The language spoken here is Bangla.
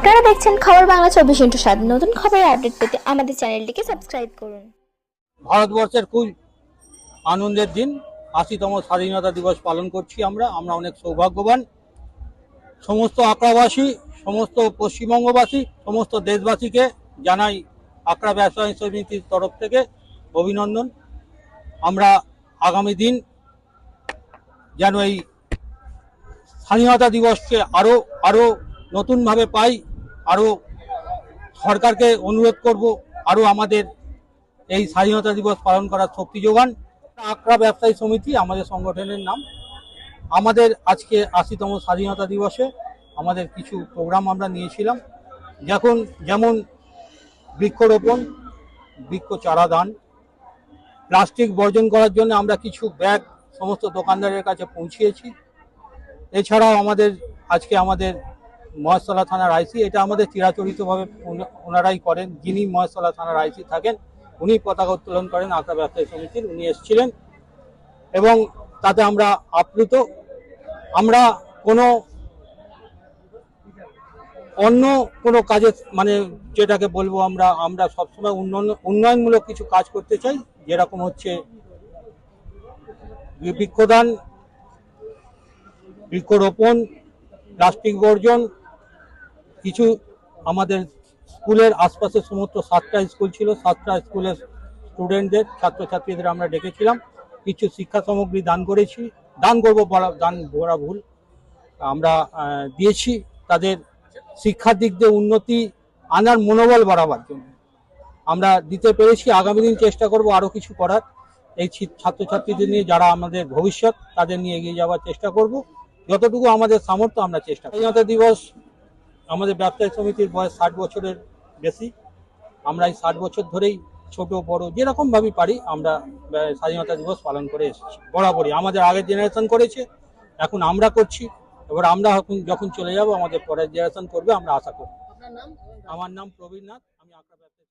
আপনারা দেখছেন খবর বাংলা 24x7। নতুন খবরের আপডেট পেতে আমাদের চ্যানেলটিকে সাবস্ক্রাইব করুন। ভারতবর্ষের খুব আনন্দের দিন, ৮০তম স্বাধীনতা দিবস পালন করছি আমরা অনেক সৌভাগ্যবান। সমস্ত আকড়াবাসী, সমস্ত পশ্চিমবঙ্গবাসী, সমস্ত দেশবাসীকে জানাই আকড়া ব্যবসায়ী সমিতির তরফ থেকে অভিনন্দন। আমরা আগামী দিন যেন এই স্বাধীনতা দিবসকে আরও নতুনভাবে পাই, আরও সরকারকে অনুরোধ করব আরও আমাদের এই স্বাধীনতা দিবস পালন করার শক্তি যোগান। আকড়া ব্যবসায়ী সমিতি আমাদের সংগঠনের নাম। আমাদের আজকে ৮০তম স্বাধীনতা দিবসে আমাদের কিছু প্রোগ্রাম আমরা নিয়েছিলাম, যেমন বৃক্ষরোপণ, বৃক্ষ চারা দান, প্লাস্টিক বর্জন করার জন্য আমরা কিছু ব্যাগ সমস্ত দোকানদারের কাছে পৌঁছিয়েছি। এছাড়াও আজকে আমাদের মহেশতলা থানার আইসি, এটা আমাদের চিরাচরিতভাবে ওনারাই করেন, যিনি মহেশতলা থানার আইসি থাকেন উনি পতাকা উত্তোলন করেন আকড়া ব্যবসায়ী সমিতির, উনি এসেছিলেন এবং তাতে আমরা আপ্লুত। আমরা অন্য কোনো কাজে যেটাকে বলবো আমরা সবসময় উন্নয়নমূলক কিছু কাজ করতে চাই, যেরকম হচ্ছে বৃক্ষদান, বৃক্ষরোপণ, প্লাস্টিক বর্জন। কিছু আমাদের স্কুলের আশপাশে সমস্ত 7টা স্কুল ছিল, 7টা স্কুলের স্টুডেন্টদের, ছাত্রছাত্রীদের আমরা ডেকেছিলাম, কিছু শিক্ষা সামগ্রী দান করেছি, দান করা ভুল, আমরা দিয়েছি তাদের শিক্ষার দিক দিয়ে উন্নতি আনার মনোবল বাড়াবার জন্য আমরা দিতে পেরেছি। আগামী দিন চেষ্টা করব আরও কিছু করার, এই ছাত্রছাত্রীদের নিয়ে যারা আমাদের ভবিষ্যৎ, তাদের নিয়ে এগিয়ে যাওয়ার চেষ্টা করব যতটুকু আমাদের সামর্থ্য আমরা চেষ্টা করব। স্বাধীনতা দিবস, আমাদের ব্যবসায়ী সমিতির বয়স 60 বছরের বেশি। আমরা এই 60 বছর ধরেই ছোট বড় যেরকমভাবেই পারি আমরা স্বাধীনতা দিবস পালন করে এসেছি বরাবরই। আমাদের আগের জেনারেশন করেছে, এখন আমরা করছি, এবার আমরা যখন চলে যাব আমাদের পরের জেনারেশন করবে, আমরা আশা করি। আমার নাম প্রবীণ নাথ, আমি আকড়া ব্যবসায়ী।